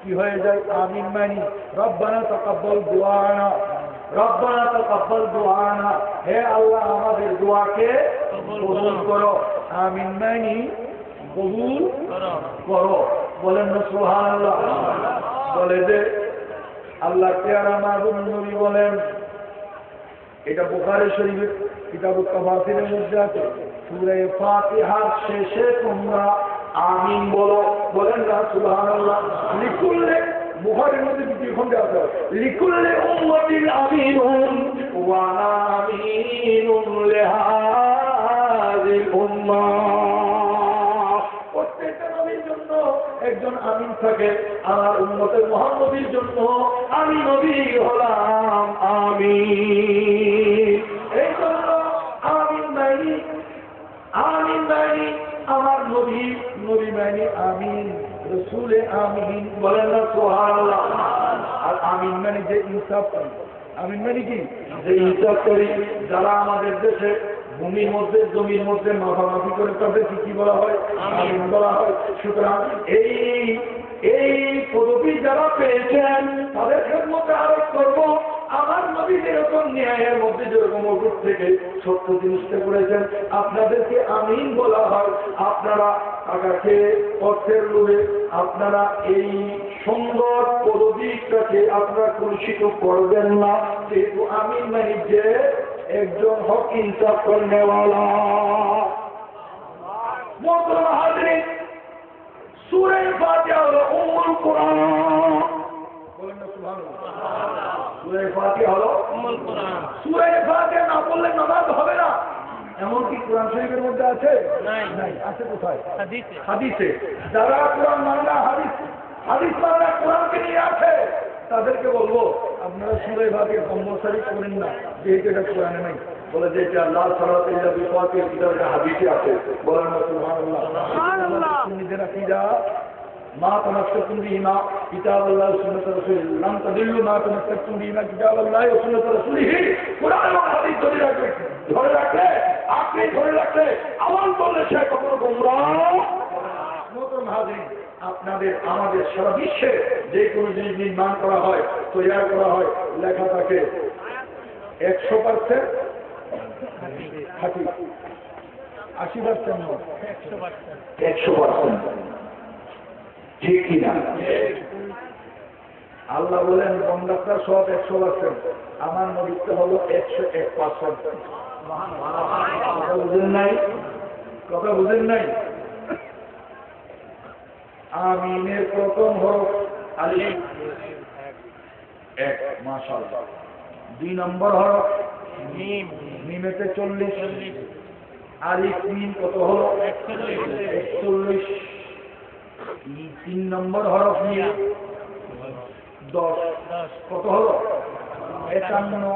কি হয়ে যায়? আমিন মানি রব্বানা তাকাব্বাল দুআনা, রব্বানা তাকাব্বাল দুআনা, হে আল্লাহ আমাদের দোয়াকে কবুল করো। আমিন মানি কবুল করো। বলেন না সুবহানাল্লাহ। বলে যে আল্লাহ পেয়ারা মাহবুব নবী বলেন, এটা বুখারী শরীফের কিতাবুত তাফসীরের মধ্যে আছে, সূরা ফাতিহার শেষে তোমরা আমিন বলো। বলেন না সুবহানাল্লাহ। লিকুল্লি, বুখারীর মধ্যে দ্বিতীয় খণ্ডে আছে, লিকুল্লি উম্মাতিন আমিনুন ওয়া আনা আমিনুন লিহাযিল উম্মাহ। প্রত্যেকটা নবীর জন্য একজন আমিন থাকে, আমার উম্মতের মুহাম্মদীর জন্য আমি নবী হলাম আমিন। এই জন্য আমিন মানি, আমিন মানি আমার নবী, নবী মানি আমিন, রাসূলে আমিন। বলেন না সুবহানাল্লাহ। আর আমিন মানে যে ইনসাফ করি, আমিন মানে কি? যে ইনসাফ করি। যারা আমাদের দেশে ভূমির মধ্যে জমির মধ্যে মাফামাফি করে তাদেরকে কি বলা হয়? আমিন বলা হয়। সুতরাং এই পদবী যারা পেয়েছেন তাদের খেদমতে আরোপ করবো, আমার নবী যেরকম ন্যায়ের মধ্যে যেরকম অজুর থেকে সত্য জিনিসটা করেছেন, আপনাদেরকে আমিন বলা হয়। আপনারা টাকাকে অর্থের লোভে আপনারা এই সুন্দর পদবীটাকে আপনারা কলুষিত করবেন না, যেহেতু আমিন মানে যে একজন হক ইনসাফ করনেওয়ালা। মোহতরম হাজরিন, সূরা ফাতিহা হলো উম্মুল কুরআন। বলেন না সুবহানাল্লাহ। সূরা ফাতিহা হলো উম্মুল কুরআন। সূরা ফাতিহা না পড়লে নামাজ হবে না। এমন কি কোরআন শরীফের মধ্যে আছে? নাই। আছে কোথায়? হাদিসে। হাদিসে। যারা কোরআন মানে না, হাদিস মানে না, কোরআনকে নিয়ে আছে, তাদেরকে বলবো আপনারা সূরা ফাতিহা কম্পালসারি করেন না, যেহেতু এটা কোরআনে নাই। বলে যে এটা আল্লাহ সাল্লাল্লাহু আলাইহি ওয়াসাল্লামের কিতাবে হাদিসে আছে। বলেন না সুবহানাল্লাহ। সুবহানাল্লাহ। সুন্নিদের আকীদা মা তামাসসাকুম বিহিমা কিতাবাল্লাহ ওয়া সুন্নাতুর রাসূল লাম তাদিল্লু মা তামাসসাকুম বিহিমা কিতাবাল্লাহ ওয়া সুন্নাতুর রাসূলিহি। কোরআন এবং হাদিস ধরে রাখলে আপনি ধরে রাখলে আমল করলে সে কখনো গোমরাহ। মোহতরম হাজরিন, আপনাদের আমাদের সারা বিশ্বে যে কোনো জিনিস নির্মাণ করা হয়, তৈরি করা হয়, লেখা থাকে 100% খাঁটি, 80% নয়, 100%। ঠিক কিনা? আল্লাহ বলেন বন্দাটা সব 100%, আমার নবীত্ব হলো 101%। কথা বুঝেন নাই? কথা বুঝেন নাই? আমিনের প্রথম হরফ আলিফ, 1 মাশাআল্লাহ। 2 নম্বর হরফ মিম, মিমেতে 40, আলিফ মিম কত হলো? 41। 3 নম্বর হরফ মিম 10, কত হলো? 51।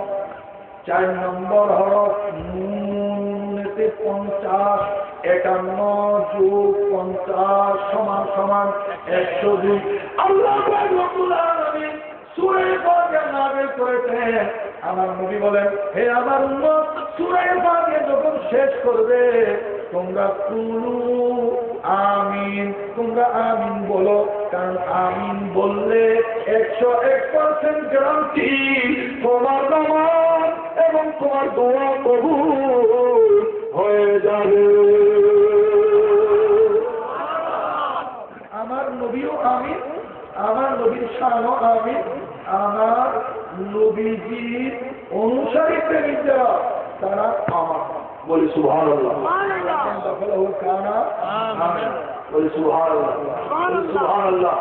4 নম্বর হরফ নুনেতে 50, 51 যোগ 50 সমান 102। আল্লাহ রাব্বুল আলামিন সূরা ফাতিহা নাযিল করেছেন। আমার নবী বলেন, হে আমার উম্মত, সূরা ফাতিহা যখন শেষ করবে তোমরা কুলু আমিন, তোমরা আমিন বলো, কারণ আমিন বললে 101% গ্যারান্টি তোমার নামাজ এবং তোমার দোয়া কবুল হয়ে যাবে। আমার নবীও আমিন, আমার নবীর শানও আমিন, আমার নবীজির অনুসারী প্রেমিক যারা তারা আমার। বলি সুবহানাল্লাহ। দখলহু কানা আমিন। বলি সুবহানাল্লাহ। সুবহানাল্লাহ।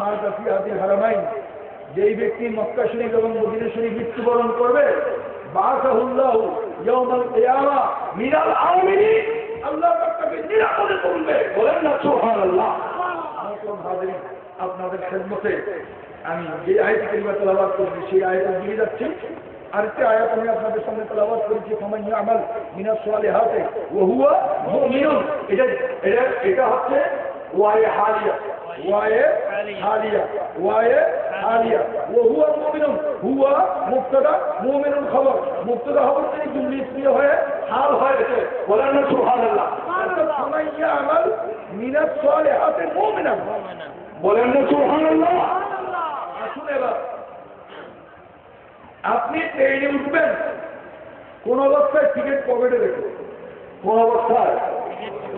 মা তাফি আদিল হারামাইন, যেই ব্যক্তি মক্কা শরীফ এবং মদিনা শরীফ মৃত্যুবরণ করবে, বাসাহুল্লাহু ইয়াউমাল কিয়ামা মিনাল আমিনিন, আল্লাহ তাকে নিরাপদে তুলবে। বলেন না সুবহানাল্লাহ। হাজিরিন, আপনাদের খেদমতে আমি যে আয়াতে কারিমা তেলাওয়াত করছি সেই আয়াতে দিয়ে যাচ্ছি। আরেকটি আয়াত আমি আপনাদের সামনে তেলাওয়াত করেছি, ফামান ইয়ামাল মিনাস সালিহাতি ওয়া হুয়া মুমিনুন। এটা হচ্ছে ওয়ায়ে হালিয়া, ওয়ায়ে হালিয়া, ওয়ায়ে হালিয়া, ওয়া হুয়া মুমিনুন, হুয়া মুবতাদা, মুমিনুন খবর। মুবতাদা খবর থেকে জুমলা ইসমিয়া হয়ে হাল হয়েছে। বলেন না সুবহানাল্লাহ। ফামান ইয়ামাল মিনাস সালিহাতি মুমিনান, বলেন না সুবহানাল্লাহ। আসুন এবার আপনি ট্রেনে উঠবেন, কোন অবস্থায় টিকিট পকেটে রেখে, কোন অবস্থায়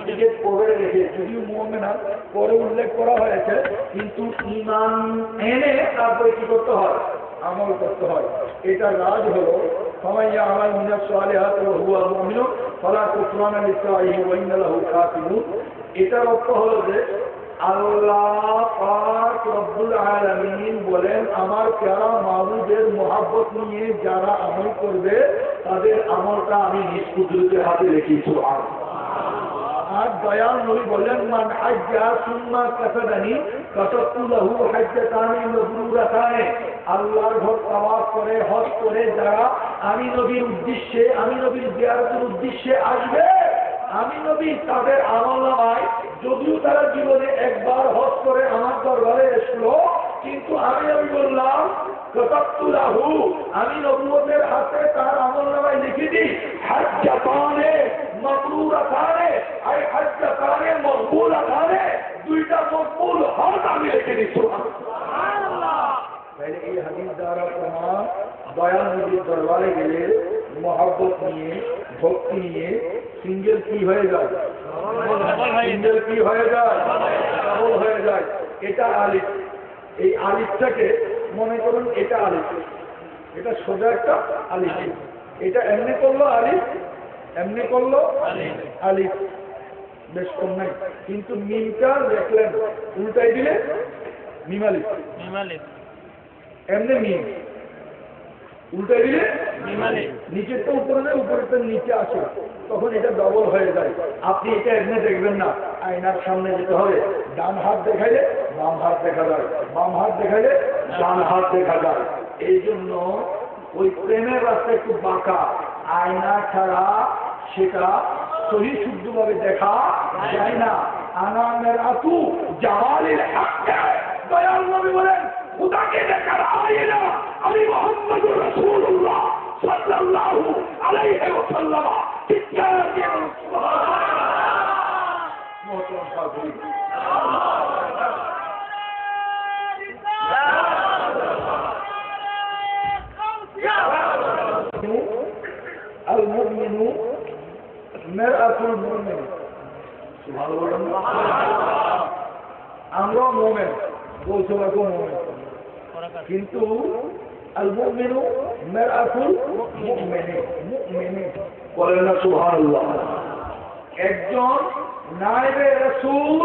টিকিট পকেটে রেখে, যদিও মুমিনা পরে উল্লেখ করা হয়েছে, কিন্তু ঈমান এনে তারপরে কি করতে হয়, আমল করতে হয়। এটা রাজ হলো ফামাইয়া আমাল মিনাস সালিহাতি ওয়া হুয়া মুমিনুন ফালা কুফরানা লিসাইহি ওয়া ইন্না লাহু কাতিবুন। এটার অর্থ হলো যে আল্লাহ পাক রব্বুল আলামিন বলেন, আমার প্যারা মাবুদের মহব্বত নিয়ে যারা আমল করবে তাদের আমলটা আমি নিজ কুদরতের হাতে রেখেছি। আর দয়াল নবী বললেন, মান হাজ্জা সুম্মা কাসাদানি কাসাতু লাহু হাজ্জাতানি মাবরুরাতানি। আল্লাহর ঘর তাওয়াফ করে হজ করে যারা আমি নবীর উদ্দেশ্যে, আমি নবীর জিয়ারতের উদ্দেশ্যে আসবে, আমি নবী তাদের আমলনামায়, যদিও তারা জীবনে একবার হজ করে আমার দরবারে এসলো, কিন্তু আমি নবী বললাম কাসাতু লাহু, আমি নবুয়তের হাতে তার আমলনামায় লিখে দিই হাজ্জাতানি মাবরুরাতানি, আই হাজ্জাতানি মকবুলাতানি, দুইটা মকবুল হজ আমি লিখে দিই। সুবহানাল্লাহ। তাহলে এই হাদিস দ্বারা প্রমাণ, দয়াল নবীর দরবারে গেলে মহব্বত নিয়ে, ভক্তি নিয়ে সিঙ্গেল কি হয়ে যায়, সিঙ্গেল কি হয়ে যায়, সফল হয়ে যায়। এটা আলিফ। এই আলিফটাকে মনে করুন এটা আলিফ, এটা সোজা একটা আলিফ, এটা এমনি করলো আলিফ, এমনি করলো আলিফ, বেশ কম নাই। কিন্তু মিমটা দেখলেন উল্টাই দিলে মিম আলিফ, এমনি মিম উল্টাই দিলে নিচের তো উপরে নেই, উপরের তো নিচে আসে, তখন এটা ডবল হয়ে যায়। আপনি এটা এমনি দেখবেন না, আয়নার সামনে যেতে হবে, ডান হাত দেখাইলে বাম হাত দেখা যায়, বাম হাত দেখাইলে ডান হাত দেখা যায়। এই জন্য ওই প্রেমের রাস্তা একটু বাঁকা, আয়না ছাড়া সেটা সহি শুদ্ধভাবে দেখা যায় না। আনামের আতু জামালিল হক, দয়াল নবী বলেন খুদাকে দেখার আয়না আমি মুহাম্মদুর রাসূলুল্লাহ সাল্লাল্লাহু আলাইহি ওয়াসাল্লাম। চিৎকার দিয়ে সুবহানাল্লাহ। মোহতরম হাজিরিন, আল মুমিনু মিরআতুল মুমিন। সুবহানাল্লাহ। আমরা মুমিন বলছো এখন মুমিন, কিন্তু আল মুমিনু মিরআতুল মুমিনি, মুমিনি বলেন না সুবহানাল্লাহ। একজন নায়েবে রাসূল,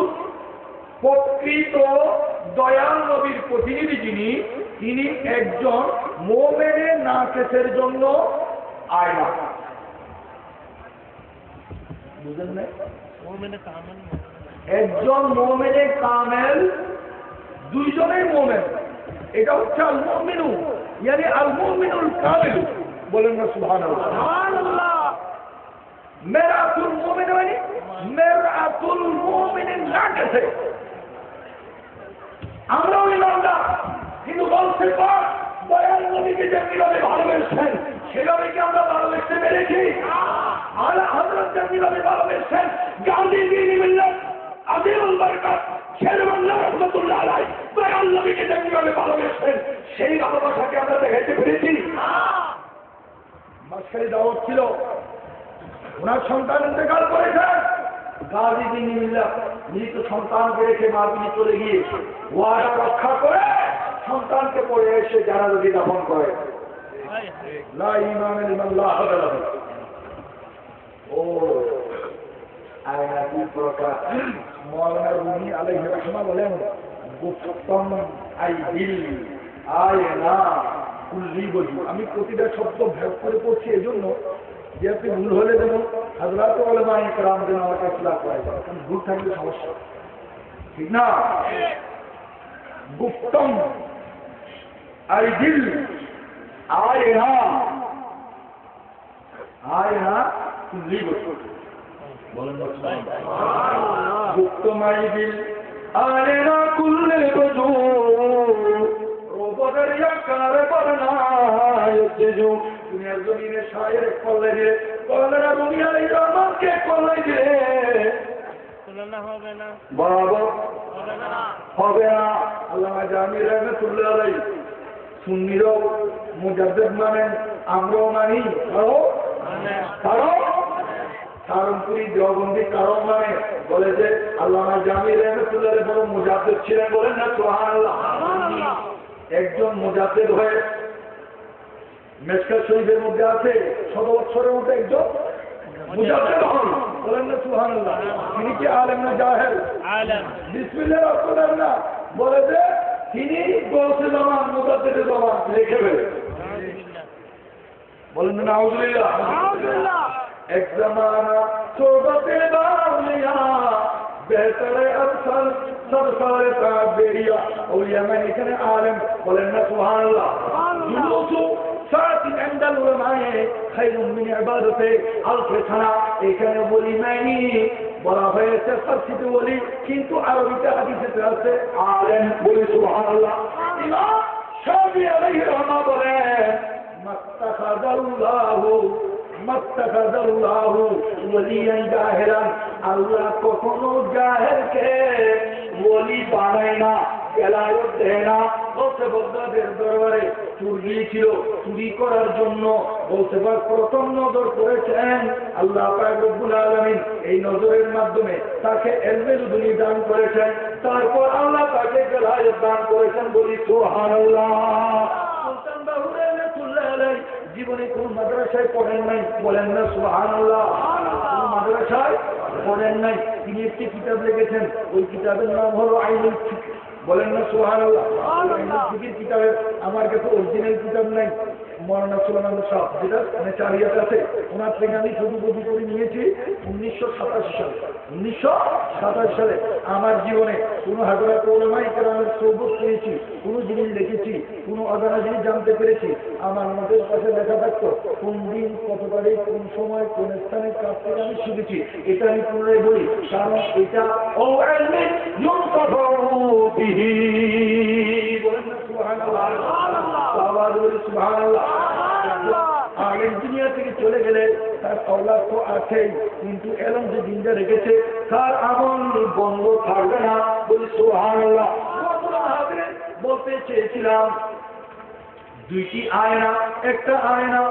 প্রকৃত দয়াল নবীর প্রতিনিধি যিনি, তিনি একজন মুমিনের নাকেসের জন্য আয়না। বুঝেন না? একজন মুমিনে কামেল, দুইজনেই মুমিন, এটা হচ্ছে আল মুমিনু, ইয়ানি আল মুমিনুল কামিল। বলেন না সুবহানাল্লাহ। সুবহানাল্লাহ। মিরআতুল মুমিন মানে মিরআতুল মুমিনের নাকেসে। আমরাও ইমানদার, কিন্তু বলছে পাক দয়াল নবীকে যেভাবে ভালোবেসেছেন সেভাবে কি আমরা ভালোবেসতে পেরেছি? আলা হযরত যেভাবে ভালোবেসেছেন, গান্ধী দ্বীনি মিল্লাত আজিমুল বরকত শেরবাংলা রহমাতুল্লাহ আলাইহি দয়াল নবীকে যেভাবে ভালোবেসেছেন সেই ভালোবাসাকে আমরা দেখাইতে পেরেছি? মাসখালি দাওয়াত ছিল, ওনার সন্তান ইন্তেকাল করেছেন, গাজী দ্বীনি মিল্লাত মৃত সন্তানকে রেখে মারপিনে চলে গিয়ে ওয়াদা রক্ষা করে সন্তানকে পড়ে এসে জানাজা দাফন করে। লা ঈমানা লিমান লা হাদা লাহু। ও আয়না দুই প্রকার। মাওলানা রুমি আলাইহি রাহমাতুল্লাহ বলেন, গুফতাম আইদিল আয়না কুল্লি বজু। আমি প্রতিটা শব্দ ভাগ করে পড়ছি এজন্য যে আপনি ভুল হলে যেন হযরত উলামায়ে কেরাম যেন আমাকে ইসলাহ করে, কারণ ভুল থাকলে সমস্যা, ঠিক না? গুফতাম আইদিল আয়না, আয়না কুল্লি বজু। বলেন না সুবহানাল্লাহ। গুফতাম আইদিল আয়না কুল্লি বজু রোবদরিয়া কার বরনায় তেজু। দুনিয়ার জমিনে শায়ের কল্লে দিয়ে কল্লেরা রুমি আলাইহিস রহমানকে কল্লে দিয়ে বরাবর হবে না। আল্লামা জামি রাহমাতুল্লাহ আলাইহি সুন্নিরাও মুজাদ্দিদ মানেন, আমরাও মানি, কারণ সারমপুরি দেওবন্দি কারণ মানে বলে যে আল্লামা জামি রাহমাতুল্লাহ আলাইহি বড় মুজাদ্দিদ ছিলেন, বলেন না সুবহানাল্লাহ। একজন মুজাদ্দিদ হয়ে মেশকাত শরীফের মধ্যে আছে 100 বছরের মধ্যে একজন মুজাদ্দিদ হন, বলেন না সুবহানাল্লাহ। তিনি কি আলেম না জাহেল? আলেম। বিসমিল্লাহ রাখলেন না, বলে যে তিনি গৌসে জামান মুজাদ্দিদের জামান লিখে ফেলে, বলেন না নাউজুবিল্লাহ। এক জামানা সোহবতে বাউলিয়া বেহতরে আফসাল সরসারে তাবেরিয়া ওলিয়া মানে এখানে আলেম, বলেন না সুবহানাল্লাহ। জুলুসু সাআতিন ইনদাল উলামায়ে খায়রুম মিন ইবাদাতে আলফ সানা, এখানে বলি মানি বলা হয়েছে ফারসিতে বলি, কিন্তু আরবিতে হাদিসে আছে আলেম, বলি সুবহানাল্লাহ। ইমাম শাফিঈ আলাইহির রহমা বলেন মাত্তাখাযাল্লাহু ওলিয়ান জাহিলান, আল্লাহ কখনো জাহেলকে ওলি বানায় না, বেলায়ত দেয় না। বলতে বগদাদের দরবারে চুর গিয়েছিল, চুরি করার জন্য বলতে প্রথম নজর করেছেন আল্লাহ পাক রব্বুল আলামিন, এই নজরের মাধ্যমে তাকে ইলমে লুদুনি দান করেছেন, তারপর আল্লাহ তাকে বেলায়ত দান করেছেন, বলি সুবহানাল্লাহ। সুলতান বাহুর রাহমাতুল্লাহ আলাইহি জীবনে কোন মাদ্রাসায় পড়েন নাই, বলেন না সুবহানাল্লাহ। কোন মাদ্রাসায় পড়েন নাই, তিনি একটি কিতাব লিখেছেন, ওই কিতাবের নাম হলো আইনুল ফিকহ, বলেন না সুবহানাল্লাহ। আইনুল ফিকহের কিতাবের আমার কাছে অরিজিনাল কিতাব নাই, মৌলানা সুলাইমান সাহেব যেটা নেচারিয়াত আছে ওনার থেকে আমি শুধু করে নিয়েছি 1987 সালে। 1987 সালে আমার জীবনে কোনো হাজরাত উলামায়ে কেরামের সোহবত পেয়েছি, কোনো জিনিস দেখেছি, কোনো অজানা জিনিস জানতে পেরেছি, আমার মধ্যে কাছে লেখা থাকতো কোন দিন কত তারিখ কোন সময় কোন স্থানে কাছ থেকে আমি শিখেছি। এটা আমি পুনরায় বলি, কারণ এটা ও ইলমি ইউনতাফাউ বিহি, বলেন না সুবহানাল্লাহ। আওয়াজ বলি সুবহানাল্লাহ। আলেম দুনিয়া থেকে চলে গেলে তার আওলাদ তো আছেই, কিন্তু এলম যে জিন্দা রেখেছে তার আমল বন্ধ থাকবে না, বলি সুবহানাল্লাহ। বলতে চেয়েছিলাম দুইটি আয়না, একটা আয়না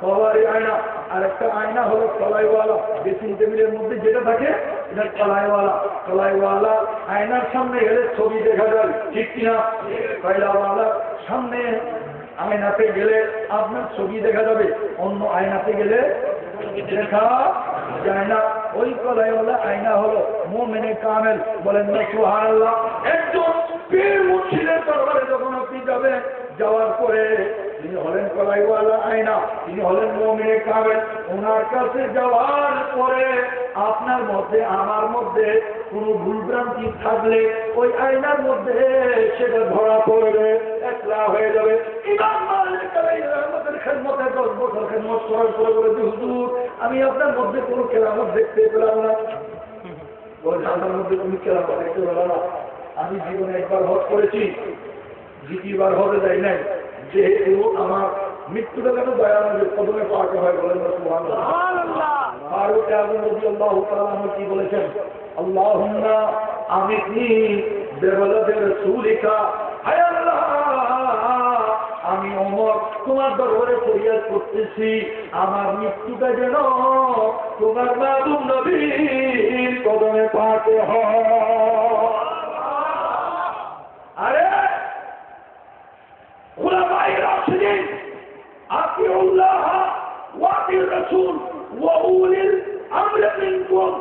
কলারি আয়না আর একটা আয়না হলো কলাইওয়ালা, ড্রেসিং টেবিলের মধ্যে যেটা থাকে এটা কলাইওয়ালা। কলাইওয়ালা আয়নার সামনে গেলে ছবি দেখা যায়, ঠিক কিনা? কয়লাওয়ালা সামনে আয়নাতে গেলে আপনার ছবি দেখা যাবে, অন্য আয়নাতে গেলে দেখা যায় না। ওই কলাইওয়ালা আয়না হলো মুমিনে কামেল, বলেন না সুবহানাল্লাহ। একজন পীর মুর্শিদের দরবারে যখন আপনি যাবেন, যাওয়ার পরে তিনি হলেন কলাইওয়ালা আয়না, তিনি হলেন মুমিনে কামেল। ওনার কাছে যাওয়ার পরে আপনার মধ্যে আমার মধ্যে কোনো ভুলভ্রান্তি থাকলে ওই আয়নার মধ্যে সেটা ধরা পড়বে, একলা হয়ে যাবে। ইমাম মালিক আলাইহিস সালামের খেদমতে 10 বছর খেদমত করার পরে বলেছে, হুজুর আমি আপনার মধ্যে কোনো কেরামত দেখতে পেলাম না। বলে আপনার মধ্যে কোনো কেরামত দেখতে পেলাম না? আমি জীবনে একবার হজ করেছি, দ্বিতীয়বার হজে যাই নাই, যেহেতু আমার মৃত্যুটা কেন দয়ানন্দের কদমে পাওয়াতে হয়, বলেন না সুবহানাল্লাহ। ফারুক আযম রাদিয়াল্লাহু তাআলা আনহু কি বলেছেন? আল্লাহুম্মা আমিতনি বিওয়ালাদি রাসূলিকা, হে আল্লাহ আমি ওমর তোমার দরবারে ফরিয়াদ করতেছি, আমার মৃত্যুটা যেন তোমার মাহবুব নবীর কদমে পাওয়াতে হয়। আরে খুলাফায়ে রাশিদিন আতিউল্লাহ ওয়া আতিউর রাসূল ওয়া উলিল আমরি মিনকুম,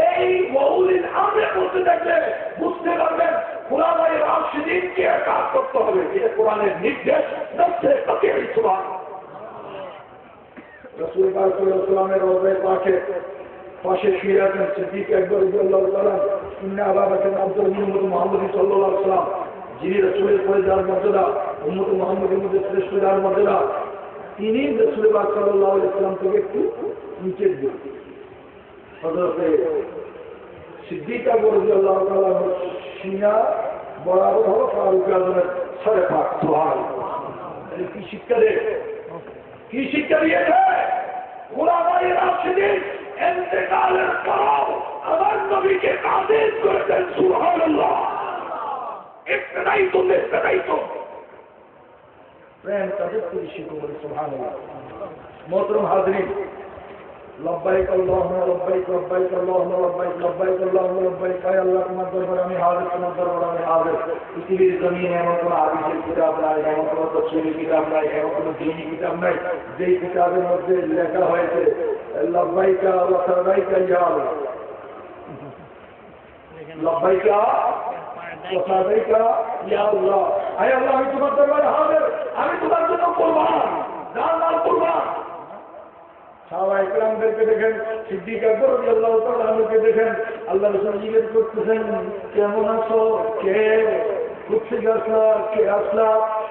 এই ওয়া উলিল আমরি বলতে দেখলে বুঝতে পারবেন খুলাফায়ে রাশিদিনকে কাজ করতে হবে, এটা কোরআনের নির্দেশ। নফসে কাতির সুবহানাল্লাহ। রাসূল পাক সাল্লাল্লাহু আলাইহি ওয়াসাল্লামের রওজায়ে পাকে পাশে শুয়ে আছেন সিদ্দিক আকবর রাদিয়াল্লাহু তাআলা, ইন্না আবু বকর আব্দুল মুহাম্মদ সাল্লাল্লাহু আলাইহি ওয়াসাল্লাম, যিনি রাসূলের পরে যার মর্যাদা, উম্মত মুহাম্মদের মধ্যে শ্রেষ্ঠ যার মর্যাদা, তিনি রাসূল পাক সাল্লাল্লাহু আলাইহি ওয়াসাল্লাম থেকে একটু নিচের দিকে। হযরত সিদ্দিক আকবর রাদিয়াল্লাহু তাআলা সিনা বরাবর হলো ফারুক আযমের সরে পাক। সুবহানাল্লাহ। কি শিক্ষা দেয়, কি শিক্ষা দিয়েছে? খুলাফায়ে রাশিদিন ইন্তেকালের পর আমার নবীকে আদেশ করেছেন সুবহানাল্লাহ। ইফতারাই তো প্রেম তাদের পরিচিত বলে সুবহানাল্লাহ। মোহতরম হাজরিন, লব্বাইক আল্লাহুম্মা লব্বাইক, লব্বাইক আল্লাহুম্মা লব্বাইক, লব্বাইক আল্লাহুম্মা লব্বাইক। আয় আল্লাহ, তোমার দরবারে আমি হাজির, তোমার দরবারে আমি হাজির। পৃথিবীর জমিনে এমন কোনো হাদিসের কিতাব নাই, এমন কোনো তাফসীরের কিতাব নাই, এমন কোনো দীনী কিতাব নাই যেই কিতাবের মধ্যে লেখা হয়েছে লব্বাইকা ওয়া সাদাইকা ইয়া আল্লাহ, লব্বাইকা ওয়া সাদাইকা ইয়া আল্লাহ। আয় আল্লাহ, আমি তোমার দরবারে হাজির, আমি তোমার জন্য কুরবান, জান মাল কুরবান। সাহাবায়ে কেরামদেরকে দেখেন, সিদ্দিক আকবর রাদিয়াল্লাহু তাআলা আনহুকে দেখেন, আল্লাহ রাসূল জিজ্ঞেস করতেছেন কেমন আছো, কে কোথেকে আসলা, কে আসলা।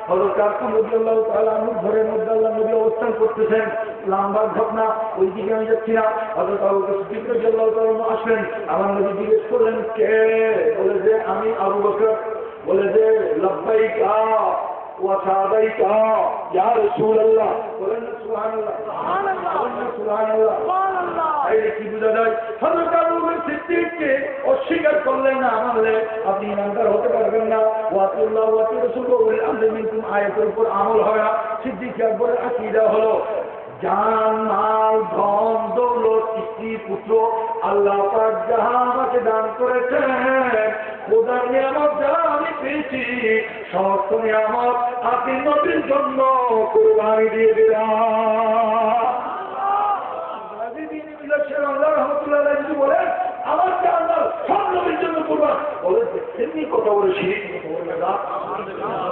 হযরত আরকাম রাদিয়াল্লাহু তাআলা আনহু ঘরের মধ্যে আল্লাহ নবী অবস্থান করতেছেন, লম্বা ঘটনা, ওই দিকে আমি যাচ্ছি না। হযরত আবু বকর সিদ্দিক রাদিয়াল্লাহু তাআলা আনহু আসলেন, আমার নবী জিজ্ঞেস করলেন কে, বলে যে আমি আবু বকর। বলে যে লব্বাইকা ওয়া সাদাইকা ইয়া রাসূলুল্লাহ, বলেন সুবহানাল্লাহ, সুবহানাল্লাহ, সুবহানাল্লাহ। এই কি বোঝা যায়? হযরত আবু বকর সিদ্দিককে অস্বীকার করলেন না, মানলে আপনি ইমানদার হতে পারবেন না। ওয়াতুল্লাহ ওয়া রাসূলুহু ওয়াল আমরু মিনকুম আয়াতের উপর আমল হয় না। সিদ্দিক আকবরের আকীদা হলো জান মাল ধন দৌলত স্ত্রী পুত্র আল্লাহ পাক যাহা আমাকে দান করেছেন, খোদার নিয়ামত যাহা আমি পেয়েছি, সমস্ত নিয়ামত আপনি নবীর জন্য কুরবানি দিয়ে দিলাম। বলেন আমার জান্নাত সব নবীর জন্য কুরবান। বলেন এমনি কথা বলে শিরিক কথা বলবে না,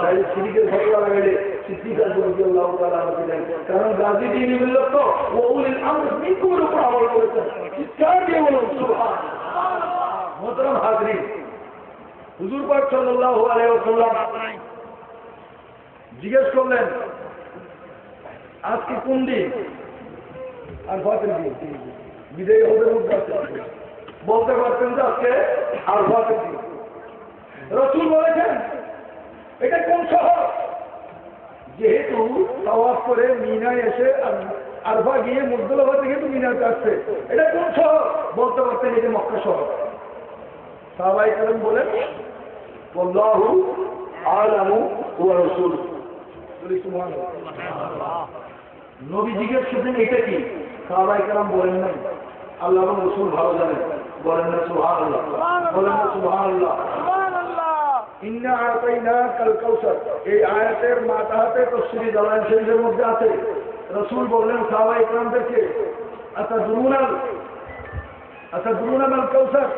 তাই শিরিকের ঘটনা লাগাইলে সিদ্দিক আকবর রাদিয়াল্লাহু তাআলা আনহু দিলেন। কারণ গাজী দ্বীন মিল্লাত তো উলিল আমর মিনকুমের উপর আমল করেছেন। চিৎকার দিয়ে বলুন সুবহানাল্লাহ। মোহতরম হাজরিন, হুজুর পাক সাল্লাল্লাহু আলাইহি ওয়াসাল্লাম জিজ্ঞেস করলেন আজকে কোন দিন? আর ফাতের দিন, বিদায় হবে বলতে পারতেন যে আজকে আর ফাতের দিন। রাসূল বলেছেন এটা কোন শহর? যেহেতু তাওয়াফ করে মিনায় এসে আরফা গিয়ে মুজদালিফা থেকে তো মিনাতে আসছে, এটা কোন শহর? বলতে পারতেন এটা মক্কা শহর। সাহাবায়ে কেরাম বলেন আল্লাহু আ'লামু ওয়া রাসূলুহু, বলি সুবহানাল্লাহ। নবী জিজ্ঞেস করছেন এটা কি? সাহাবায়ে কেরাম বলেন নাই আল্লাহ এবং রাসূল ভালো জানেন, বলেন না সুবহানাল্লাহ, বলেন না সুবহানাল্লাহ। ইন্না আতাইনাকাল কাউসার, এই আয়াতের মাতাহাতে তাফসীরে জালালাইন শরীফের মধ্যে আছে। রাসূল বললেন সাহাবায়ে কেরামদেরকে আতাদরুনাল কাউসার,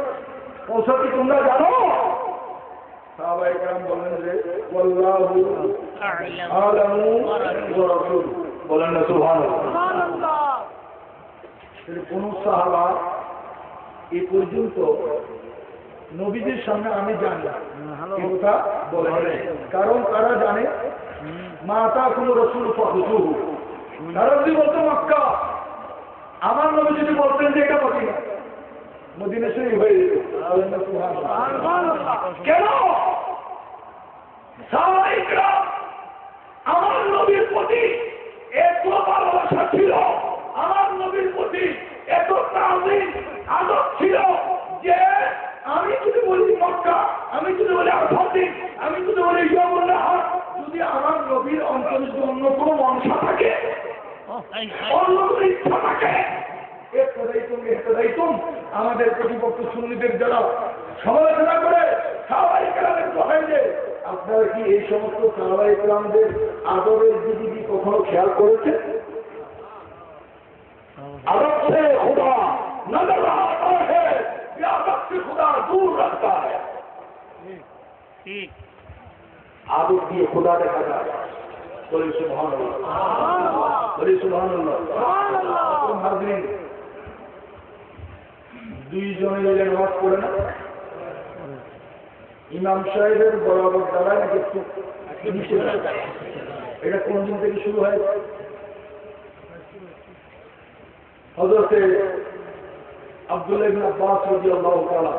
কাউসার কি তোমরা জানো? সাহাবায়ে কেরাম বললেন যে আল্লাহু আ'লামু ওয়া রাসূলুহু, বলেন না সুবহানাল্লাহ। কোন সাহাবা এই পর্যন্ত নবীদের সামনে আমি জানি কথা বলে, কারণ তারা জানে মাতা কোন রসুল ফাহুজুহু। তারা যদি বলতো মক্কা, আমার নবী যদি বলতেন যে এটা মদিনা, মদিনা শরীফ হয়ে যেত। কেন? সাহাবায়ে কেরাম আমার নবীর প্রতি এত ভালোবাসা ছিল, আমার নবীর প্রতি এত তাজিম আদব ছিল যে আমি যদি বলি মক্কা, আমি যদি বলি আরফাদিন, আমি যদি বলি ইয়ামুন নাহার, যদি আমার নবীর অন্তরে যদি অন্য কোনো মনসা থাকে, অন্য কোনো ইচ্ছা থাকে, আমাদের প্রতিপক্ষ সুন্নিদের যারা সমালোচনা করে সাহাবায়ে কেরামের দোহাই দেয়, আপনারা কি এই সমস্ত সাহাবায়ে কেরামদের আদরের দিকে কি কখনো খেয়াল করেছে? আদব से खुदा नजर आता है या अदब से खुदा दूर रखता है? आदब दिए खुदा देखा जाए, बोले सुबहानाल्लाह, बोले सुबहानाल्लाह। हाज़रीन, দুইজনে মিলে নামাজ পড়ে না, ইমাম সাহেবের বরাবর দাঁড়ায় নাকি এটা কোন দিন থেকে শুরু হয়? হযরতে আব্দুল্লাহ ইবনে আব্বাস রাদিয়াল্লাহু তাআলা,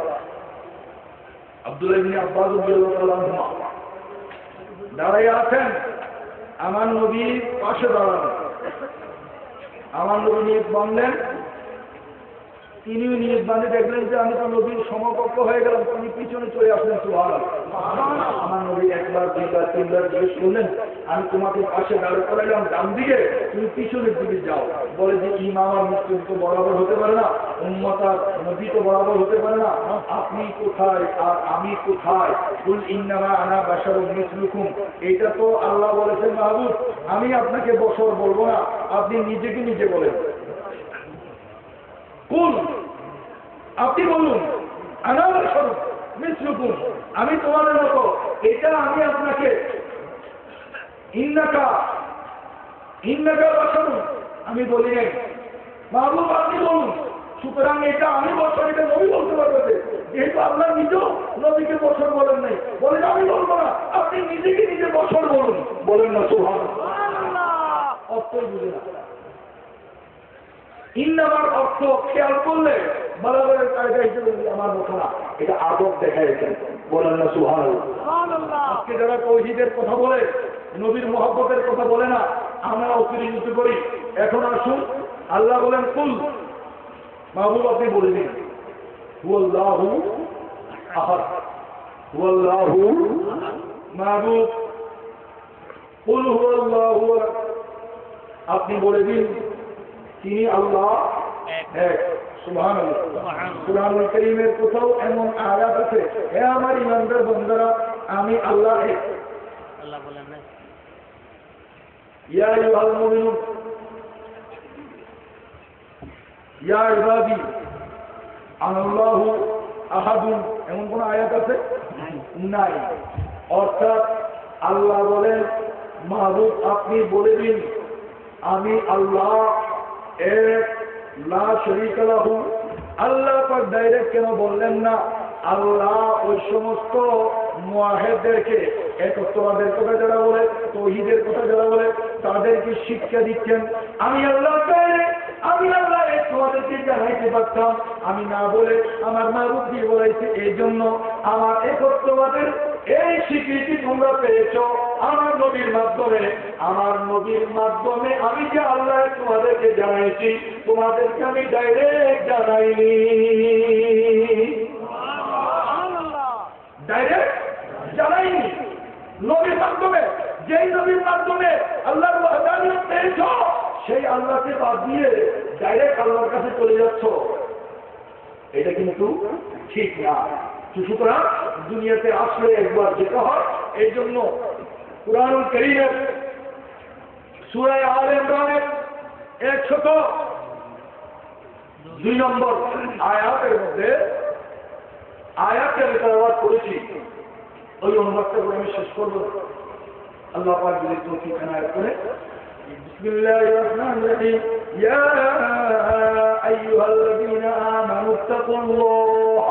আব্দুল্লাহ ইবনে আব্বাস রাদিয়াল্লাহু তাআলা দাঁড়ায় আছেন, আমার নবীর পাশে দাঁড়ান, আমার নবী নিয়ে বাঁধলেন তিনিও নিজ বাণী দেখলেন যে আমি তো নবীর সমকক্ষ হয়ে গেলাম, তিনি পিছনে চলে আসলেন। সুবহানাল্লাহ। আমার নবী একবার দুইবার তিনবার জিজ্ঞেস করলেন, আমি তোমাকে পাশে দাঁড় করাইলাম ডান দিকে, তুমি পিছনের দিকে যাও। বলে যে ইমাম আর মুসলিম তো বরাবর হতে পারে না, উম্মত আর নবী তো বরাবর হতে পারে না, আপনি কোথায় আর আমি কোথায়? কুল ইন্নামা আনা বাশারুম মিসলুকুম, এটা তো আল্লাহ বলেছেন মাহবুব, আমি আপনাকে বশর বলবো না, আপনি নিজেকে নিজে বলেন। কুল, আপনি বলুন, আনা বাশারুম মিসলুকুম, আমি তোমাদের মতো, এটা আমি আপনাকে ইন্নাকা বাশারুম আমি বলি নাই, মাহবুব আপনি বলুন। সুতরাং এটা আমি বছর, এটা নবী বলতে পারবে, যেহেতু আপনার নিজেও নবীকে বছর বলেন নাই, বলেন আমি বলবো না, আপনি নিজেকে নিজে বছর বলুন। বলেন না সুবহানাল্লাহ। অর্থই বুঝে না। ইন্নামার অর্থ খেয়াল করলে বরাবরের কায়দা হিসেবে আমার মতো না, এটা আদব দেখাইছে। বলেন না সুবহানাল্লাহ। আজকে যারা তাওহীদের কথা বলে, নবীর মহব্বতের কথা বলে না, আমরা অতিরঞ্জিত করি। এখন আসুন, আল্লাহ বলেন কুল, মাহবুব আপনি বলে দিন, হুয়াল্লাহু আহাদ, হুয়াল্লাহু মাহবুব কুল হুয়াল্লাহু আহাদ, আপনি বলে দিন তিনি আল্লাহ এক। সুবহানাল্লাহ। কুরআনুল কারীমের কোথাও এমন আয়াত আছে, হে আমার ঈমানদার বান্দারা, আমি আল্লাহ এক। আল্লাহ বলেন না ইয়া আইয়ুহাল মুমিনুন ইয়া ইবাদি আনাল্লাহু আহাদুন, এমন কোন আয়াত আছে? নাই। অর্থাৎ আল্লাহ বলেন মাহবুব আপনি বলে দিন আমি আল্লাহ এক, লা শারীকা লাহু। আল্লাহ পাক ডাইরেক্ট কেন বললেন না? আল্লাহ ওই সমস্ত মুওয়াহিদদেরকে, একত্ববাদের কথা যারা বলে, তাওহীদের কথা যারা বলে, তাদেরকে শিক্ষা দিচ্ছেন আমি আল্লাহ আমি আল্লাহ তোমাদেরকে জানাইতে পারতাম, আমি না বলে আমার মাহবুব দিয়ে বলাইছে। এই জন্য আমার একত্ববাদের এই স্বীকৃতি তোমরা পেয়েছ আমার নবীর মাধ্যমে। আমার নবীর মাধ্যমে আমি যে আল্লাহ তোমাদেরকে জানাইছি, তোমাদেরকে আমি ডাইরেক্ট জানাইনি। ডাইরেক্ট জানাইনি, নবীর মাধ্যমে। যেই নবীর মাধ্যমে আল্লাহর ওয়াহদানিয়ত পেয়েছ, সেই আল্লাহকে বাদ দিয়ে ডাইরেক্ট আল্লাহর কাছে চলে যাচ্ছ, এটা কিন্তু ঠিক না। সুতরাং দুনিয়াতে আসলে একবার যেতে হয়। এই জন্য কুরআনুল কারীমের সূরা আলে ইমরানের 102 নম্বর আয়াতের মধ্যে আয়াতের তেলাওয়াত করেছি, ওই অনুবাদটা করে আমি শেষ করব। আল্লাহ পাক যদি তৌফিক এনায়েত করে। বিসমিল্লাহির রহমানির রহিম। ইয়া আইয়ুহাল্লাযীনা আমানু তাকুল্লাহ,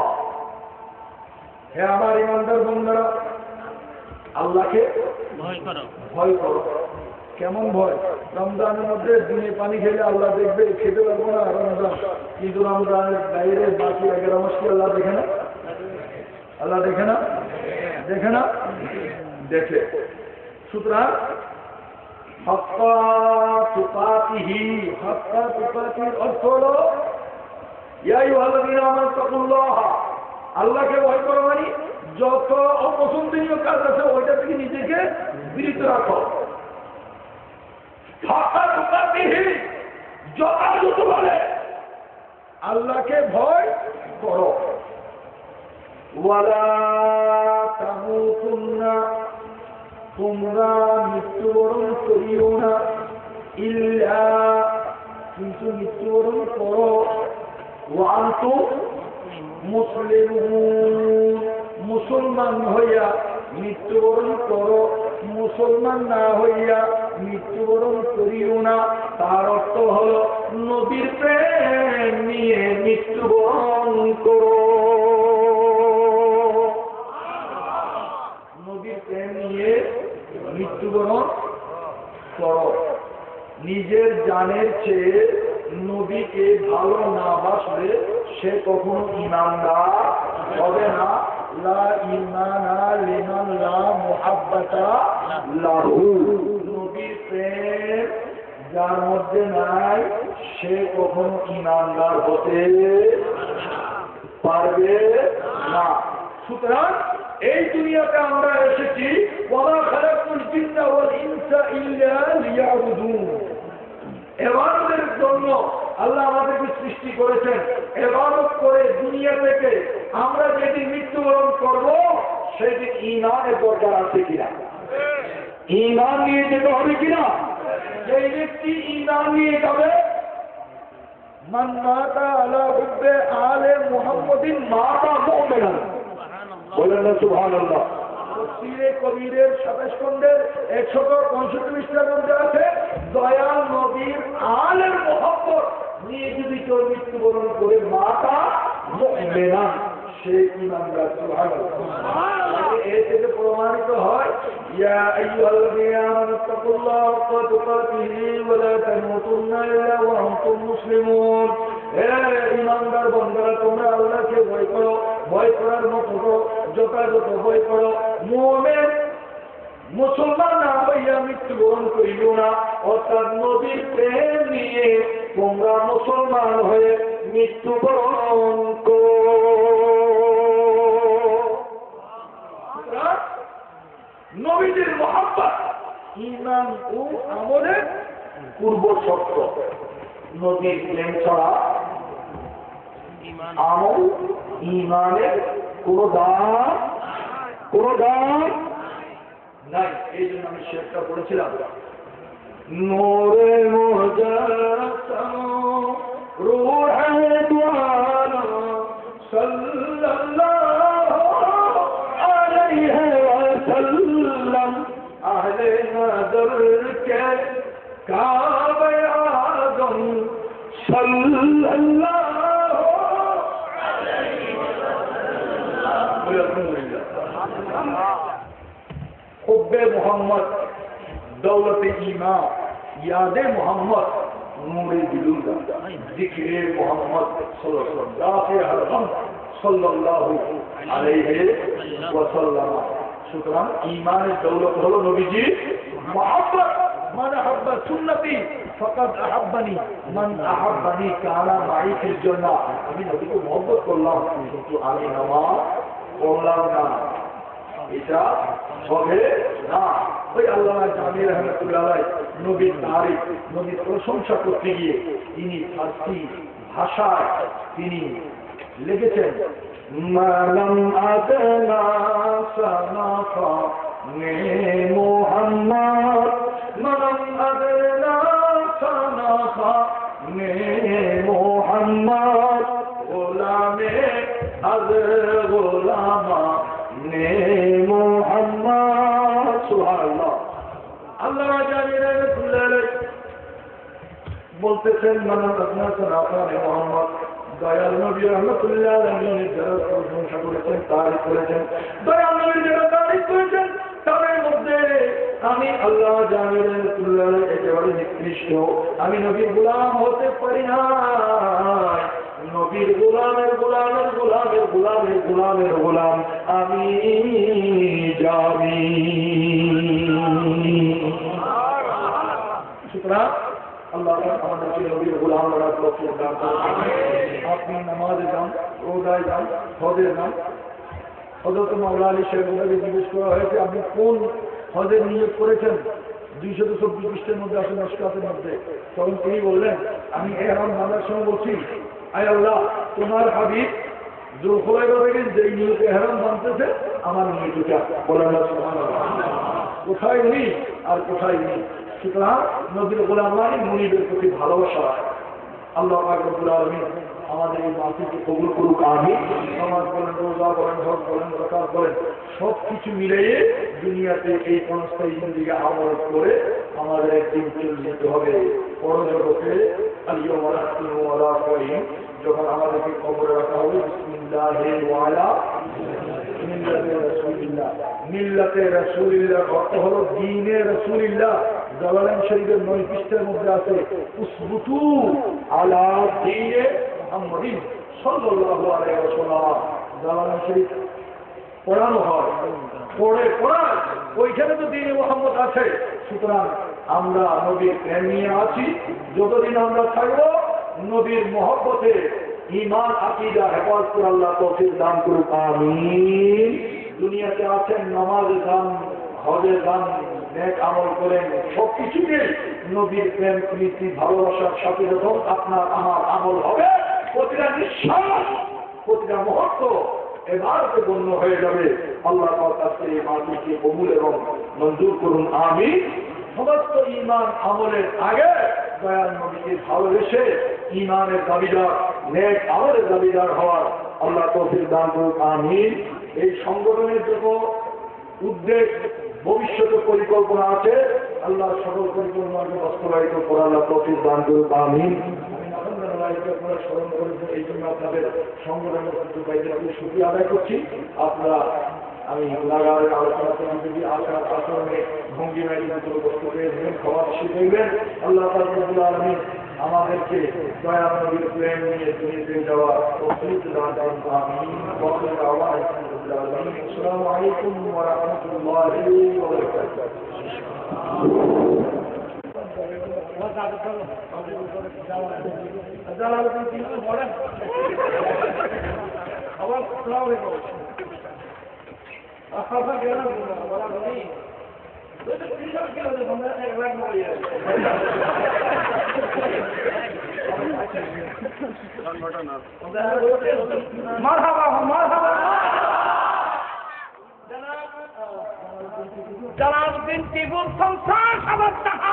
হে আমার ঈমানদার বান্দারা, আল্লাহকে ভয় করো। ভয় করো। কেমন ভয়? রমজানের মধ্যে দিনে পানি খেলে আল্লাহ দেখবে, খেতে পারবো না রমজান, কিন্তু রমজানের বাইরে বাকি 11 মাস কি আল্লাহ দেখে না? আল্লাহ দেখে না? দেখে না? দেখে। সুতরাং হাক্কা তুকাতিহি, হাক্কা তুকাতির অর্থ হলো ইয়া আইয়ুহাল্লাযীনা আমানু তাকুল্লাহ, আল্লাহকে ভয় করো, মানে যত অপছন্দনীয় কাজ আছে ওইটা থেকে নিজেকে বিরত রাখো। হাক্কা তুকাতিহি, যথাযথ বলে আল্লাহকে ভয় করো। ওয়ালা তামুতুন্না, তোমরা মৃত্যুবরণ করিও না, ইল্লা, কিন্তু মৃত্যুবরণ করো, ওয়া আনতুম মুসলিমুন, মুসলমান হইয়া মৃত্যুবরণ করো, মুসলমান না হইয়া মৃত্যুবরণ করিও না। তার অর্থ হলো নবীর প্রেম নিয়ে মৃত্যুবরণ করো। নবীর প্রেম নিয়ে মৃত্যুবরণ করো। নিজের জানের চেয়ে নবীকে ভালো না বাসলে সে কখনো ঈমানদার হবে না। লা ঈমানা লিমান লা মুহাব্বাতা লাহু, নবীর প্রেম যার মধ্যে নাই সে কখনো ইমানদার হতে পারবে না। সুতরাং এই দুনিয়াতে আমরা এসেছি ওয়ামা খালাকুল জিন্না ওয়াল ইনসা ইল্লা লিয়াবুদুন। ইবাদতের জন্য আল্লাহ আমাদেরকে সৃষ্টি করেছেন। ইবাদত করে দুনিয়া থেকে আমরা যেদিন মৃত্যুবরণ করব সেদিন ঈমানের দরকার আছে কিনা, ঈমান নিয়ে যেতে হবে কিনা। যে ব্যক্তি ঈমান নিয়ে যাবে, মান মাতা আলা হুব্বে আলে মুহাম্মাদিন মাতা মুমিনান, বলেন না সুবহানাল্লাহ। তাফসীরে কবিরের 27 খণ্ডের 165 পৃষ্ঠার মধ্যে আছে দয়াল নবীর আলের মুহাব্বত নিয়ে যদি কেউ মৃত্যুবরণ করে মাতা মুমিনান, সে ঈমানদার। সুবহানাল্লাহ। এর থেকে প্রমাণিত হয় ইয়া আইয়ুহাল্লাযীনা আমানু তাকুল্লাহা হাক্কা তুকাতিহি ওয়া লা তামুতুন্না ইল্লা ওয়া আনতুম মুসলিমুন। হে ঈমানদার বান্দারা, তোমরা আল্লাহকে ভয় করো, ভয় করার মতো যথাযথ ভয় করো। মুমিন মুসলমান না হইয়া মৃত্যুবরণ করিল না, অর্থাৎ নবীর প্রেম নিয়ে তোমরা মুসলমান হয়ে মৃত্যুবরণ করো। নবীদের মহব্বত ঈমান ও আমলের পূর্ব শর্ত। নবীর প্রেম ছাড়া আমল ঈমানের কোনো দাম নাই। এই জন্য আমি শেরটা পড়েছিলাম, নূরে মুজাসসাম রূহে দুআনা সাল্লাল্লাহু আলাইহি ওয়াসাল্লাম আহলে নজর কে কাবে আযম সাল্লাল্লাহু আলাইহি ওয়াসাল্লাম। हुब्बे मोहम्मद दौलते ईमान यादे मोहम्मद नूरे दिलुल्ला जिक्रे मोहम्मद सल्लल्लाहु अलैहि वसल्लम। সুতরাং ঈমানের দৌলত হলো নবীজি মুহাব্বত। মান আহাব্বা সুন্নতি ফাকাদ আহাব্বানি, মান আহাব্বানি কানা মাই ফিল জান্নাহ। আমি নবীকে মুহাব্বত করলাম কিন্তু আমি নামাজ পড়লাম না, এটা হবে না। ওই আল্লামা জামি রহমতুল্লাহ নবীর তারিফ, নবীর প্রশংসা করতে গিয়ে তিনি ফার্সি ভাষায় তিনি লিখেছেন, মালাম আদনা সানাফা নে মুহাম্মদ, মালাম আদনা সানাফা নে মুহাম্মদ, গোলামে আজ গোলামা নে মুহাম্মদ। সুবহানাল্লাহ। আল্লামা জামি রহমতুল্লাহ বলতেছেন, মালাম আদনা সানাফা নে মুহাম্মদ, দয়াল নবী রহমতুল্লাহ আলাইহি যারা প্রশংসা করেছেন, তারিফ করেছেন, দয়াল নবী যারা তারিফ করেছেন তাদের মধ্যে আমি আল্লাহ জামি রহমতুল্লাহ একেবারে নিকৃষ্ট। আমি নবীর গোলাম হতে পারি না। নবীর গোলামের গোলামের গোলামের গোলামের গোলামের গোলাম আমি জামি। সুতরাং আল্লাহ আমাদেরকে নবীর গোলাম করার তৌফিক দান করুন। আপনি নামাজে যান, রোজায় যান, হজে যান। হযরত মাওলা আলী সাহেবকে জিজ্ঞেস করা হয়েছে, আপনি কোন হজের নিয়োগ করেছেন? 224 পৃষ্ঠার মধ্যে আছে নস্কাতের মধ্যে। তখন তিনি বললেন, আমি ইহরাম বাঁধার সময় বলছি, আয় আল্লাহ, তোমার হাবিব যুলহুলাইফা থেকে যেই নিয়োগে ইহরাম বাঁধতেছে আমার নিয়োগটা বলেন না সুবহানাল্লাহ। কোথায় উনি আর কোথায় উনি? সুতরাং নবীর গোলাম মানে মুনিবের প্রতি ভালোবাসা। আল্লাহ পাক রব্বুল আলামিন আমাদের এই মাহফিলকে কবুল করুক, আমিন। নামাজ বলেন, রোজা বলেন, হজ বলেন, যাকাত বলেন, সব কিছু মিলিয়ে দুনিয়াতে এই কনস্থায়ী জিন্দেগি আমল করে আমাদের একদিন চলে যেতে হবে পরজগতে। আল-ইয়াওমা নাখতিমু আলা আফওয়াহিহিম, যখন আমাদেরকে কবরে রাখা হবে, বিসমিল্লাহি ওয়া আলা মিল্লাতে রাসূলিল্লাহ। মিল্লাতে রাসূলিল্লাহ অর্থ হলো দ্বীনে রাসূলিল্লাহ। জালালাইন শরীফের 9 পৃষ্ঠার মধ্যে আছে, উসবুতু আলা দ্বীনে মুহাম্মাদিন সাল্লাল্লাহু আলাইহি ওয়াসাল্লাম। জালালাইন শরীফ পড়ানো হয়, পড়ায় ওইখানে তো দ্বীন মুহাম্মদ আছে। সুতরাং আমরা নবীর প্রেম নিয়ে আছি, যতদিন আমরা থাকবো নবীর মহব্বতে ঈমান আকীদা হেফাজত করে আল্লাহ তৌফিক দান করুক, আমিন। দুনিয়াতে আছেন, নামাজ গান, হজে গান, নেক আমল করেন, সবকিছুকে নবীর প্রেম প্রীতি ভালোবাসার সাথে যখন আপনার আমার আমল হবে, প্রতিটা নিঃশ্বাস প্রতিটা মুহূর্ত এবারতে গণ্য হয়ে যাবে। আল্লাহ তাআলা কাছে এই মাহফিলকে কবুল এবং মঞ্জুর করুন, আমিন। সমস্ত ঈমান আমলের আগে দয়াল নবীকে ভালোবেসে ঈমানের দাবিদার, নেক আমলের দাবিদার হওয়ার আল্লাহ তৌফিক দান করুন, আমিন। এই সংগঠনের জন্য উদ্বেগ, ভবিষ্যতে পরিকল্পনা আছে, আল্লাহ সকল পরিকল্পনাকে বাস্তবায়িত করে আল্লাহ তৌফিক দান করুন, আমিন। স্মরণ করেছেন, এই জন্য আপনাদের সংগঠনের শুকরিয়া আদায় করছি। আপনারা আমি লাগারের আলোচনা করতে যদি আলোচনা আচরণে ভঙ্গিমায় যদি বস্তু পেয়েছেন, ক্ষমা শিখবেন। আল্লাহ রাব্বুল আলামিন আমাদেরকে দয়া নবীর প্রেম নিয়ে দুনিয়াতে যাওয়া তৌফিক দান করুন, আমিন। আসসালামু আলাইকুম ওয়া রাহমাতুল্লাহি ওয়া বারাকাতুহু। জালালউদ্দিন টিপুর সংসার সবার টাকা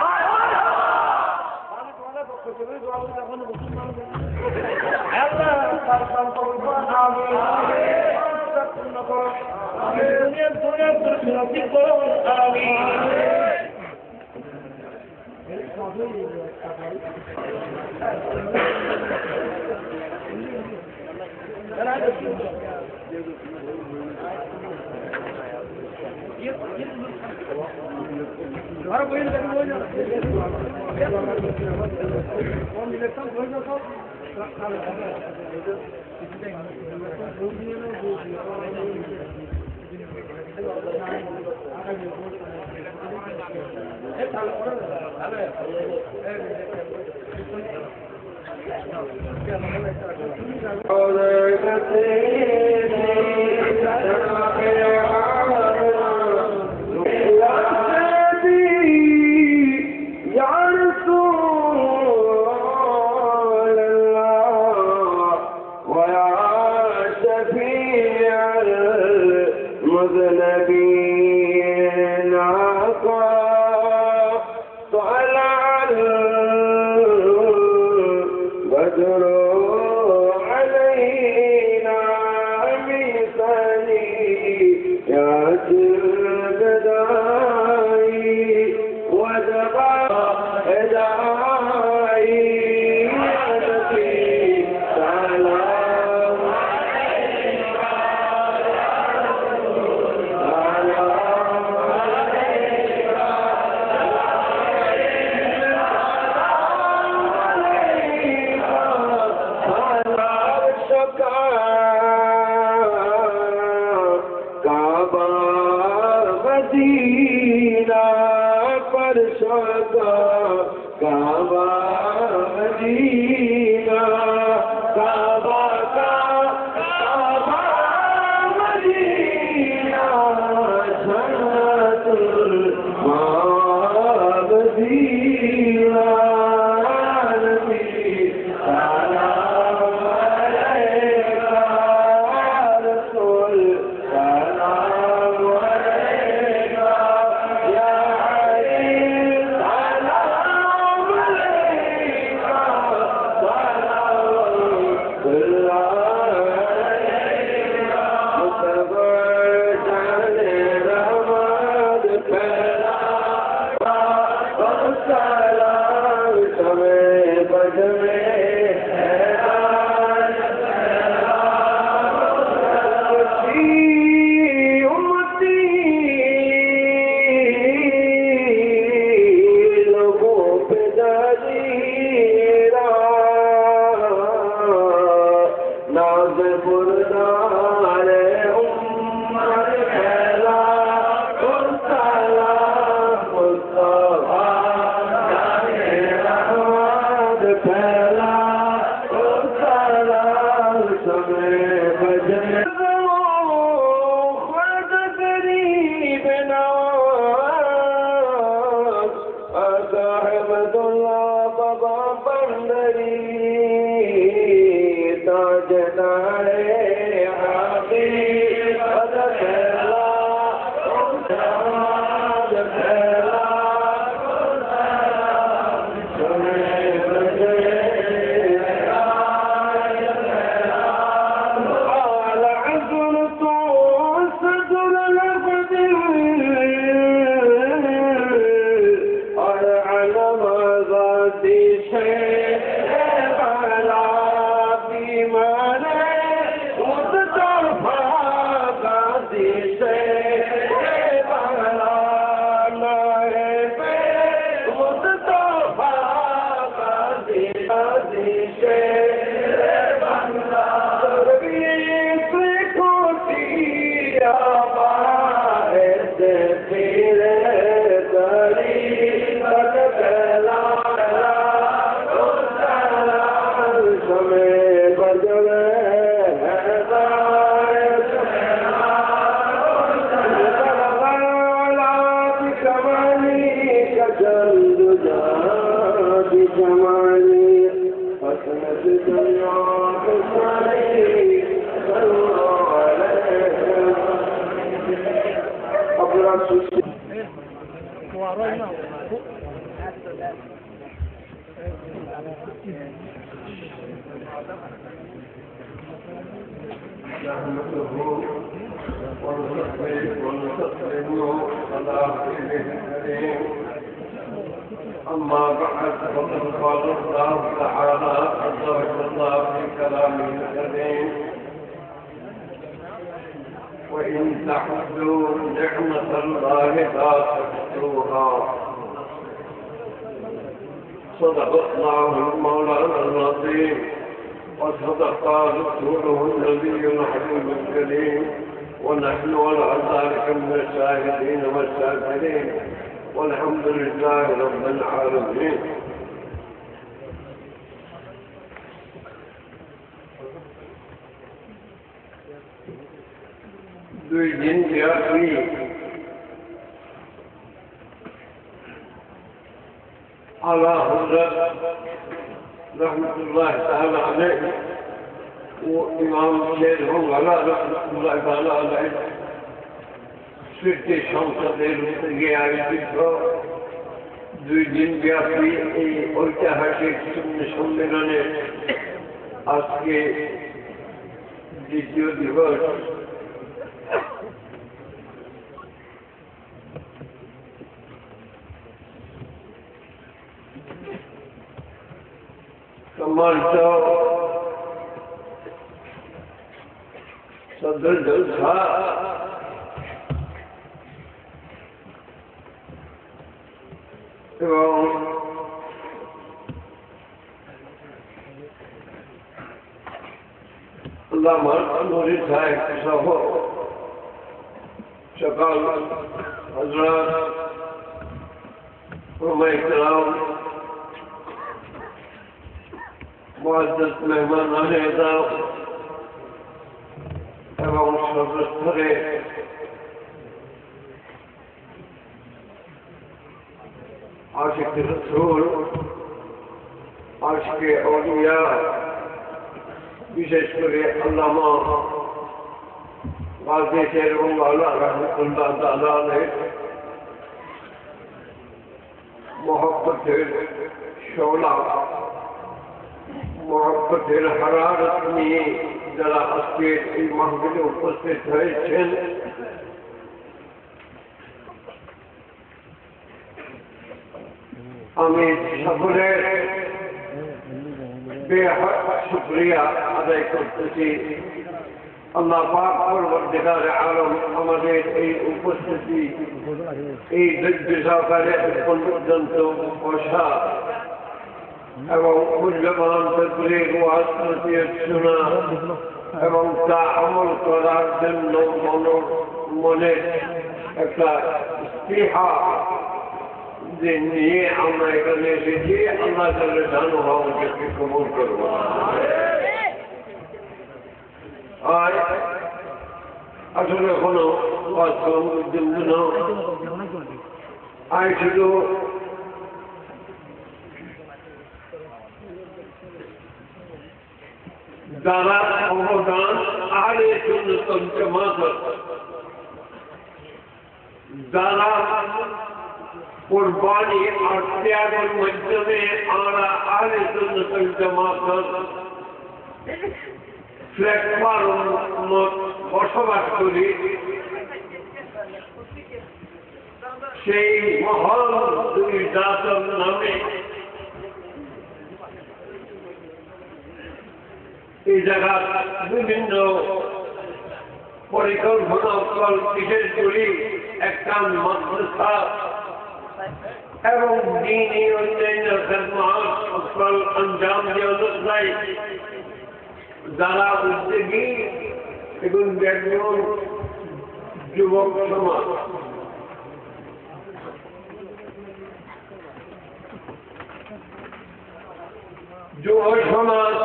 पुरदार उम्मत फैला الدجى بجمالي حسنت دنيا بسالي صلى عليك أبرص نحمده ونصلي ونسلم على رسوله الكريم أما بعد فقد قال الله تعالى عز وجل في كلامه الكريم وإن تعدوا نعمة الله لا تحصوها صدق الله المولانا العظيم وصدق رسوله النبي الحبيب الكريم ونحن على ذلك من الشاهدين والشاكرين والحمد لله رب العالمين. দুইদিন ব্যাপী আল্লাহ হযরত রহমতুল্লাহ তাআলা আলাইহি ও ইমাম শের বাংলা রহমতুল্লাহ তাআলা আলাইহি স্মৃতি সংসদের উদ্যোগে আয়োজিত দুইদিন ব্যাপী এই ঐতিহাসিক সম্মেলনে আজকে দ্বিতীয় দিবস। সম্মানিত সদর জলসা এবং আল্লামা নুরী সাহেব সহ সকল হযরত ওলামায়ে কেরাম মুআজ্জাজ মেহমান এজাম এবং সর্বস্তরে আশিক রাসূল আশিকে আউলিয়া বিশেষ করে আল্লামা গাজী শের বাংলা রহমতুল্লাহ তাআলা আলাইহি মহব্বতের শোলা মহব্বতের হারারত নিয়ে যারা আজকে এই মাহফিলে উপস্থিত হয়েছেন আমি সকলের বেহদ শুকরিয়া আদায় করতেছি। আল্লাহ পাক পরবর্তীকালে আলম আমাদের এই উপস্থিতি এই ধৈর্য সহকারে এখন পর্যন্ত বসা এবং মূল্যবান তকরীর ওয়াজ নসিহত শোনা এবং তা আমল করার জন্য মনে একটা স্পৃহা যে নিয়ে আমরা এখানে এসেছি, আল্লাহ তাআলা জানো আমাদেরকে কবুল করব। আর আসলে কোনো ওয়াজ করার জন্য আমি শুধু যারা অবদান আহলে সুন্নাত ওয়াল জামাত যারা কুরবানি আর ত্যাগের মাধ্যমে আমরা আহলে সুন্নাত ওয়াল জামাত প্ল্যাটফর্ম বসবাস করি, সেই মহান দুই জাতের নামে এই জায়গার বিভিন্ন পরিকল্পনা বিশেষ করে একটা মাদ্রাসা এবং দ্বীনি অন্যান্য খেদমত আঞ্জাম দেওয়া যায়। যারা উদ্যোগী এবং একজন যুবক সমাজ যুব সমাজ